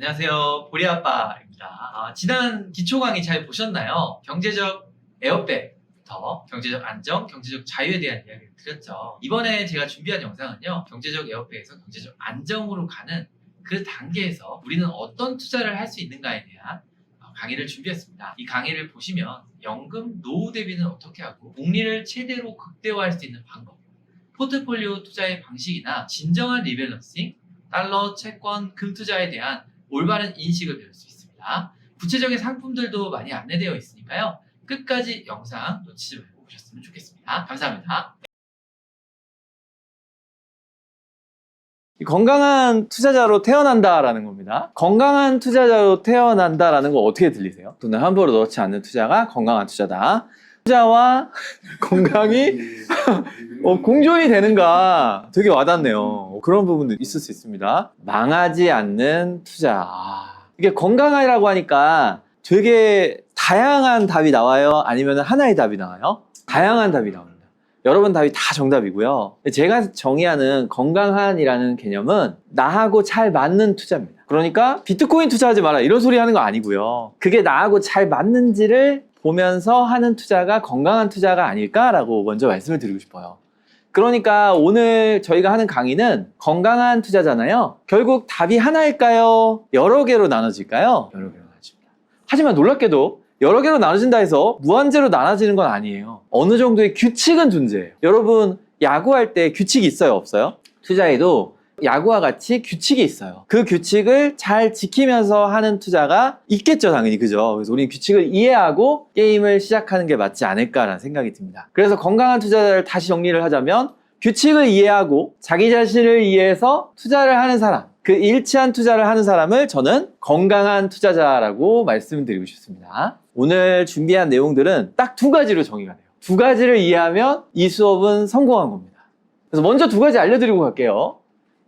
안녕하세요. 보리아빠입니다. 지난 기초 강의 잘 보셨나요? 경제적 에어백부터 경제적 안정, 경제적 자유에 대한 이야기를 드렸죠. 이번에 제가 준비한 영상은요. 경제적 에어백에서 경제적 안정으로 가는 그 단계에서 우리는 어떤 투자를 할 수 있는가에 대한 강의를 준비했습니다. 이 강의를 보시면 연금, 노후 대비는 어떻게 하고 복리를 최대로 극대화할 수 있는 방법, 포트폴리오 투자의 방식이나 진정한 리밸런싱, 달러, 채권, 금 투자에 대한 올바른 인식을 배울 수 있습니다. 구체적인 상품들도 많이 안내되어 있으니까요. 끝까지 영상 놓치지 말고 보셨으면 좋겠습니다. 감사합니다. 건강한 투자자로 태어난다라는 겁니다. 건강한 투자자로 태어난다라는 거 어떻게 들리세요? 돈을 함부로 넣지 않는 투자가 건강한 투자다. 투자와 건강이 공존이 되는가 되게 와닿네요. 그런 부분도 있을 수 있습니다. 망하지 않는 투자. 이게 건강이라고 하니까 되게 다양한 답이 나와요? 아니면 하나의 답이 나와요? 다양한 답이 나옵니다. 여러분 답이 다 정답이고요. 제가 정의하는 건강한이라는 개념은 나하고 잘 맞는 투자입니다. 그러니까 비트코인 투자하지 마라 이런 소리 하는 거 아니고요. 그게 나하고 잘 맞는지를 보면서 하는 투자가 건강한 투자가 아닐까라고 먼저 말씀을 드리고 싶어요. 그러니까 오늘 저희가 하는 강의는 건강한 투자잖아요. 결국 답이 하나일까요? 여러 개로 나눠질까요? 여러 개로 나눠집니다. 하지만 놀랍게도 여러 개로 나눠진다 해서 무한대로 나눠지는 건 아니에요. 어느 정도의 규칙은 존재해요. 여러분 야구할 때 규칙이 있어요? 없어요? 투자에도 야구와 같이 규칙이 있어요. 그 규칙을 잘 지키면서 하는 투자가 있겠죠, 당연히. 그죠? 그래서 우리는 규칙을 이해하고 게임을 시작하는 게 맞지 않을까라는 생각이 듭니다. 그래서 건강한 투자자를 다시 정리를 하자면 규칙을 이해하고 자기 자신을 이해해서 투자를 하는 사람, 그 일치한 투자를 하는 사람을 저는 건강한 투자자라고 말씀드리고 싶습니다. 오늘 준비한 내용들은 딱 두 가지로 정의가 돼요. 두 가지를 이해하면 이 수업은 성공한 겁니다. 그래서 먼저 두 가지 알려드리고 갈게요.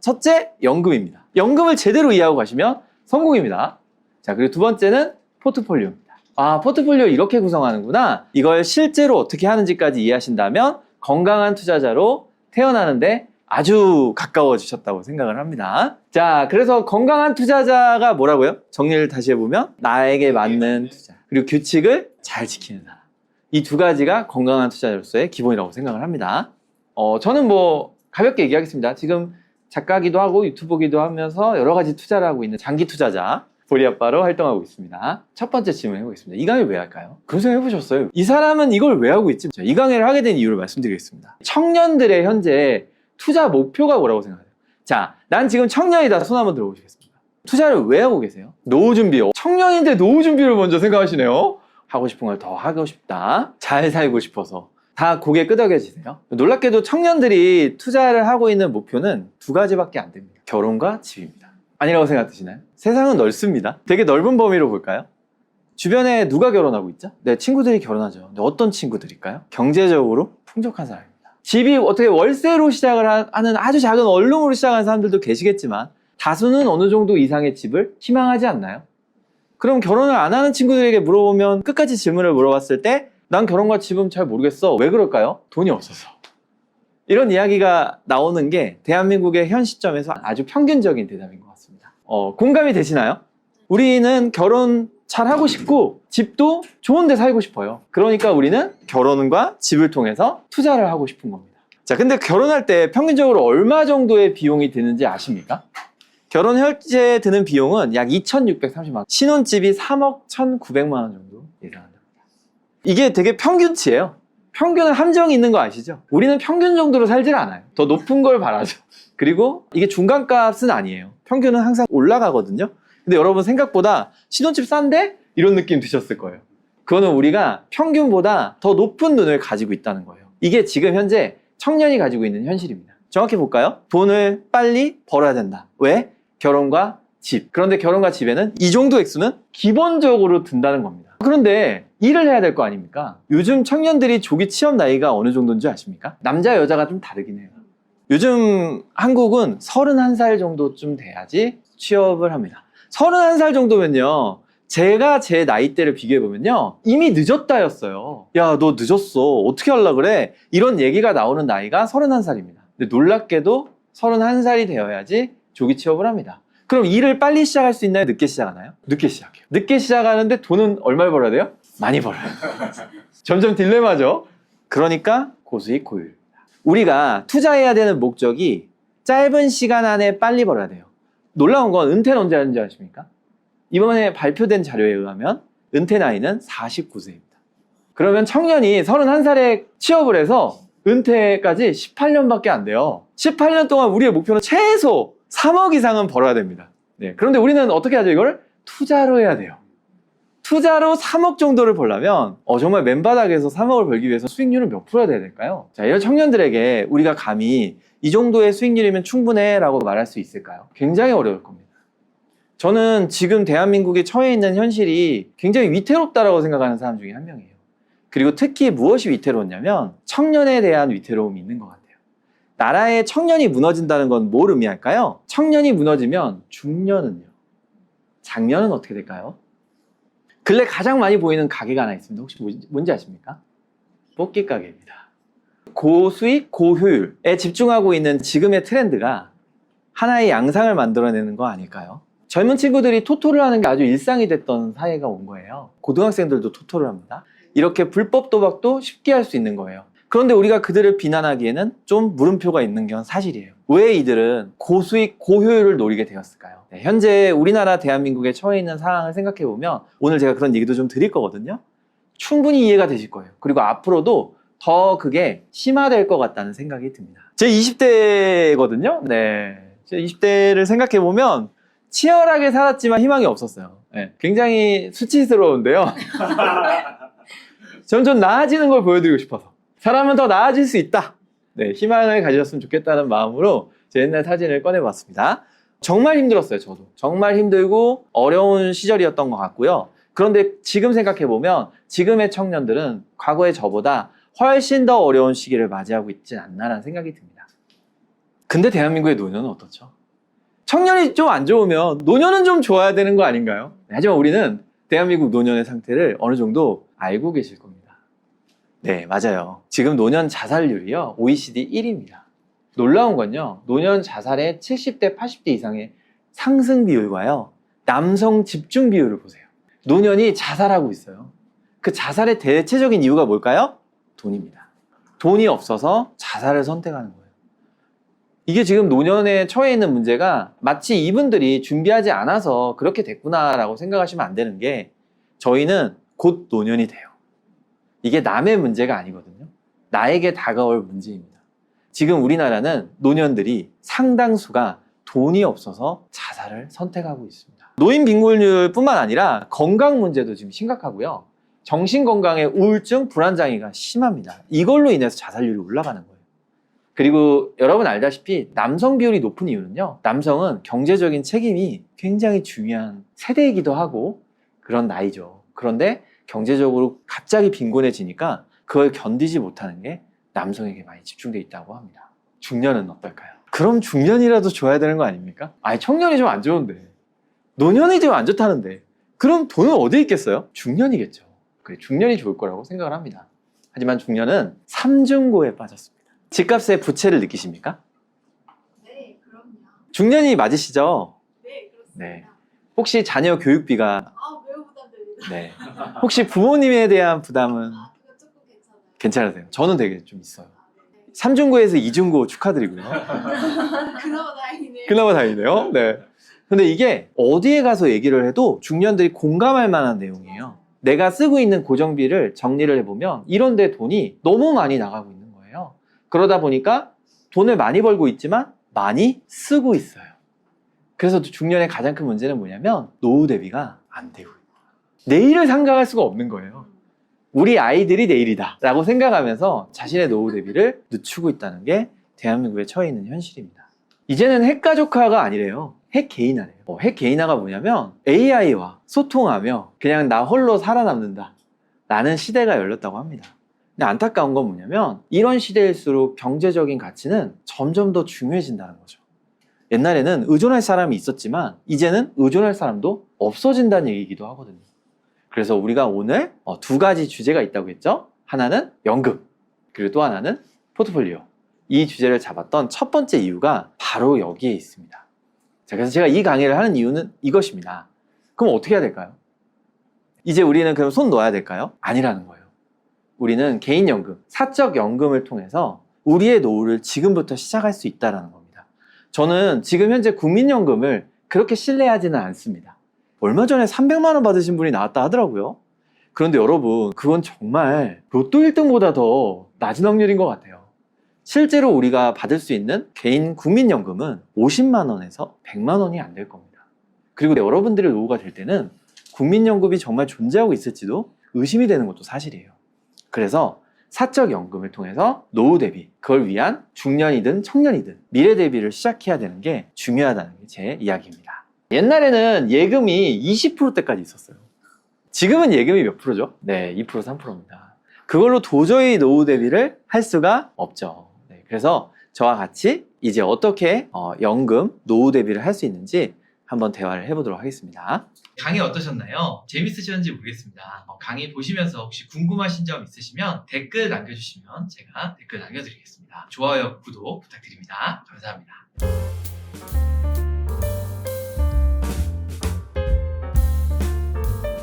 첫째, 연금입니다. 연금을 제대로 이해하고 가시면 성공입니다. 자, 그리고 두 번째는 포트폴리오입니다. 포트폴리오 이렇게 구성하는구나. 이걸 실제로 어떻게 하는지까지 이해하신다면 건강한 투자자로 태어나는데 아주 가까워지셨다고 생각을 합니다. 자, 그래서 건강한 투자자가 뭐라고요? 정리를 다시 해보면 나에게 맞는 투자, 그리고 규칙을 잘 지키는 사람. 이 두 가지가 건강한 투자자로서의 기본이라고 생각을 합니다. 저는 가볍게 얘기하겠습니다. 지금 작가기도 하고 유튜버기도 하면서 여러 가지 투자를 하고 있는 장기 투자자 보리아빠로 활동하고 있습니다. 첫 번째 질문 해보겠습니다. 이 강의를 왜 할까요? 그런 생각 해보셨어요? 이 사람은 이걸 왜 하고 있지? 이 강의를 하게 된 이유를 말씀드리겠습니다. 청년들의 현재 투자 목표가 뭐라고 생각하세요? 자, 난 지금 청년이다. 손 한번 들어보시겠습니다. 투자를 왜 하고 계세요? 노후 준비요. 청년인데 노후 준비를 먼저 생각하시네요. 하고 싶은 걸 더 하고 싶다. 잘 살고 싶어서. 다 고개 끄덕여지세요. 놀랍게도 청년들이 투자를 하고 있는 목표는 두 가지밖에 안 됩니다. 결혼과 집입니다. 아니라고 생각하시나요? 세상은 넓습니다. 되게 넓은 범위로 볼까요? 주변에 누가 결혼하고 있죠? 네, 친구들이 결혼하죠. 근데 어떤 친구들일까요? 경제적으로 풍족한 사람입니다. 집이 어떻게 월세로 시작을 하는 아주 작은 원룸으로 시작하는 사람들도 계시겠지만 다수는 어느 정도 이상의 집을 희망하지 않나요? 그럼 결혼을 안 하는 친구들에게 물어보면 끝까지 질문을 물어봤을 때 난 결혼과 집은 잘 모르겠어. 왜 그럴까요? 돈이 없어서. 이런 이야기가 나오는 게 대한민국의 현 시점에서 아주 평균적인 대답인 것 같습니다. 공감이 되시나요? 우리는 결혼 잘 하고 싶고 집도 좋은 데 살고 싶어요. 그러니까 우리는 결혼과 집을 통해서 투자를 하고 싶은 겁니다. 자, 근데 결혼할 때 평균적으로 얼마 정도의 비용이 드는지 아십니까? 결혼 현재 드는 비용은 약 2,630만 원. 신혼집이 3억 1,900만 원 정도 예상합니다. 이게 되게 평균치예요. 평균은 함정이 있는 거 아시죠? 우리는 평균 정도로 살질 않아요. 더 높은 걸 바라죠. 그리고 이게 중간값은 아니에요. 평균은 항상 올라가거든요. 근데 여러분 생각보다 신혼집 싼데? 이런 느낌 드셨을 거예요. 그거는 우리가 평균보다 더 높은 눈을 가지고 있다는 거예요. 이게 지금 현재 청년이 가지고 있는 현실입니다. 정확히 볼까요? 돈을 빨리 벌어야 된다. 왜? 결혼과 집. 그런데 결혼과 집에는 이 정도 액수는 기본적으로 든다는 겁니다. 그런데 일을 해야 될 거 아닙니까? 요즘 청년들이 조기 취업 나이가 어느 정도인지 아십니까? 남자 여자가 좀 다르긴 해요. 요즘 한국은 31살 정도쯤 돼야지 취업을 합니다. 31살 정도면요, 제가 제 나이대를 비교해보면요, 이미 늦었다였어요. 야, 너 늦었어. 어떻게 하려고 그래? 이런 얘기가 나오는 나이가 31살입니다. 근데 놀랍게도 31살이 되어야지 조기 취업을 합니다. 그럼 일을 빨리 시작할 수 있나요? 늦게 시작하나요? 늦게 시작해요. 늦게 시작하는데 돈은 얼마를 벌어야 돼요? 많이 벌어요. 점점 딜레마죠. 그러니까 고수익 고효율. 우리가 투자해야 되는 목적이 짧은 시간 안에 빨리 벌어야 돼요. 놀라운 건 은퇴는 언제 하는지 아십니까? 이번에 발표된 자료에 의하면 은퇴 나이는 49세입니다. 그러면 청년이 31살에 취업을 해서 은퇴까지 18년밖에 안 돼요. 18년 동안 우리의 목표는 최소 3억 이상은 벌어야 됩니다. 네, 그런데 우리는 어떻게 하죠? 이걸 투자로 해야 돼요. 투자로 3억 정도를 벌려면 정말 맨바닥에서 3억을 벌기 위해서 수익률은 몇 프로야 돼야 될까요? 자, 이런 청년들에게 우리가 감히 이 정도의 수익률이면 충분해 라고 말할 수 있을까요? 굉장히 어려울 겁니다. 저는 지금 대한민국에 처해 있는 현실이 굉장히 위태롭다라고 생각하는 사람 중에 한 명이에요. 그리고 특히 무엇이 위태로웠냐면 청년에 대한 위태로움이 있는 것 같아요. 나라의 청년이 무너진다는 건 뭘 의미할까요? 청년이 무너지면 중년은요? 장년은 어떻게 될까요? 근래 가장 많이 보이는 가게가 하나 있습니다. 혹시 뭔지 아십니까? 뽑기 가게입니다. 고수익, 고효율에 집중하고 있는 지금의 트렌드가 하나의 양상을 만들어내는 거 아닐까요? 젊은 친구들이 토토를 하는 게 아주 일상이 됐던 사회가 온 거예요. 고등학생들도 토토를 합니다. 이렇게 불법 도박도 쉽게 할 수 있는 거예요. 그런데 우리가 그들을 비난하기에는 좀 물음표가 있는 건 사실이에요. 왜 이들은 고수익, 고효율을 노리게 되었을까요? 네, 현재 우리나라 대한민국에 처해 있는 상황을 생각해 보면 오늘 제가 그런 얘기도 좀 드릴 거거든요. 충분히 이해가 되실 거예요. 그리고 앞으로도 더 그게 심화될 것 같다는 생각이 듭니다. 제 20대거든요. 네, 제 20대를 생각해 보면 치열하게 살았지만 희망이 없었어요. 네, 굉장히 수치스러운데요. 저는 좀 나아지는 걸 보여드리고 싶어서 사람은 더 나아질 수 있다. 네, 희망을 가지셨으면 좋겠다는 마음으로 제 옛날 사진을 꺼내봤습니다. 정말 힘들었어요. 저도 정말 힘들고 어려운 시절이었던 것 같고요. 그런데 지금 생각해보면 지금의 청년들은 과거의 저보다 훨씬 더 어려운 시기를 맞이하고 있지 않나라는 생각이 듭니다. 근데 대한민국의 노년은 어떻죠? 청년이 좀 안 좋으면 노년은 좀 좋아야 되는 거 아닌가요? 하지만 우리는 대한민국 노년의 상태를 어느 정도 알고 계실 겁니다. 네, 맞아요. 지금 노년 자살률이요, OECD 1위입니다. 놀라운 건요, 노년 자살의 70대, 80대 이상의 상승 비율과요, 남성 집중 비율을 보세요. 노년이 자살하고 있어요. 그 자살의 대체적인 이유가 뭘까요? 돈입니다. 돈이 없어서 자살을 선택하는 거예요. 이게 지금 노년에 처해 있는 문제가 마치 이분들이 준비하지 않아서 그렇게 됐구나라고 생각하시면 안 되는 게 저희는 곧 노년이 돼요. 이게 남의 문제가 아니거든요. 나에게 다가올 문제입니다. 지금 우리나라는 노년들이 상당수가 돈이 없어서 자살을 선택하고 있습니다. 노인 빈곤율 뿐만 아니라 건강 문제도 지금 심각하고요. 정신건강의 우울증, 불안장애가 심합니다. 이걸로 인해서 자살률이 올라가는 거예요. 그리고 여러분 알다시피 남성 비율이 높은 이유는요, 남성은 경제적인 책임이 굉장히 중요한 세대이기도 하고 그런 나이죠. 그런데 경제적으로 갑자기 빈곤해지니까 그걸 견디지 못하는 게 남성에게 많이 집중돼 있다고 합니다. 중년은 어떨까요? 그럼 중년이라도 줘야 되는 거 아닙니까? 아니, 청년이 좀 안 좋은데, 노년이 좀 안 좋다는데, 그럼 돈은 어디에 있겠어요? 중년이겠죠. 그래, 중년이 좋을 거라고 생각을 합니다. 하지만 중년은 삼중고에 빠졌습니다. 집값의 부채를 느끼십니까? 네, 그럼요. 중년이 맞으시죠? 네, 그렇습니다. 네. 혹시 자녀 교육비가, 매우 부담됩니다. 네. 혹시 부모님에 대한 부담은 그거 조금 괜찮아요. 괜찮으세요? 저는 되게 좀 있어요. 네. 3중고에서 2중고 축하드리고요. 그나마 다행이네요. 그나마 다행이네요. 네. 근데 이게 어디에 가서 얘기를 해도 중년들이 공감할 만한 내용이에요. 내가 쓰고 있는 고정비를 정리를 해보면 이런 데 돈이 너무 많이 나가고 있는 거예요. 그러다 보니까 돈을 많이 벌고 있지만 많이 쓰고 있어요. 그래서 중년의 가장 큰 문제는 뭐냐면 노후 대비가 안 되고 있어요. 내일을 생각할 수가 없는 거예요. 우리 아이들이 내일이다 라고 생각하면서 자신의 노후 대비를 늦추고 있다는 게 대한민국에 처해 있는 현실입니다. 이제는 핵가족화가 아니래요. 핵개인화래요. 핵개인화가 뭐냐면 AI와 소통하며 그냥 나 홀로 살아남는다 라는 시대가 열렸다고 합니다. 근데 안타까운 건 뭐냐면 이런 시대일수록 경제적인 가치는 점점 더 중요해진다는 거죠. 옛날에는 의존할 사람이 있었지만 이제는 의존할 사람도 없어진다는 얘기이기도 하거든요. 그래서 우리가 오늘 두 가지 주제가 있다고 했죠. 하나는 연금, 그리고 또 하나는 포트폴리오. 이 주제를 잡았던 첫 번째 이유가 바로 여기에 있습니다. 자, 그래서 제가 이 강의를 하는 이유는 이것입니다. 그럼 어떻게 해야 될까요? 이제 우리는 그럼 손 놓아야 될까요? 아니라는 거예요. 우리는 개인연금, 사적연금을 통해서 우리의 노후를 지금부터 시작할 수 있다는 겁니다. 저는 지금 현재 국민연금을 그렇게 신뢰하지는 않습니다. 얼마 전에 300만 원 받으신 분이 나왔다 하더라고요. 그런데 여러분, 그건 정말 로또 1등보다 더 낮은 확률인 것 같아요. 실제로 우리가 받을 수 있는 개인 국민연금은 50만 원에서 100만 원이 안 될 겁니다. 그리고 여러분들의 노후가 될 때는 국민연금이 정말 존재하고 있을지도 의심이 되는 것도 사실이에요. 그래서 사적연금을 통해서 노후 대비, 그걸 위한 중년이든 청년이든 미래 대비를 시작해야 되는 게 중요하다는 게 제 이야기입니다. 옛날에는 예금이 20%대까지 있었어요. 지금은 예금이 몇 프로죠? 네, 2%, 3%입니다. 그걸로 도저히 노후 대비를 할 수가 없죠. 네, 그래서 저와 같이 이제 어떻게 연금, 노후 대비를 할 수 있는지 한번 대화를 해보도록 하겠습니다. 강의 어떠셨나요? 재밌으셨는지 모르겠습니다. 강의 보시면서 혹시 궁금하신 점 있으시면 댓글 남겨주시면 제가 댓글 남겨드리겠습니다. 좋아요, 구독 부탁드립니다. 감사합니다.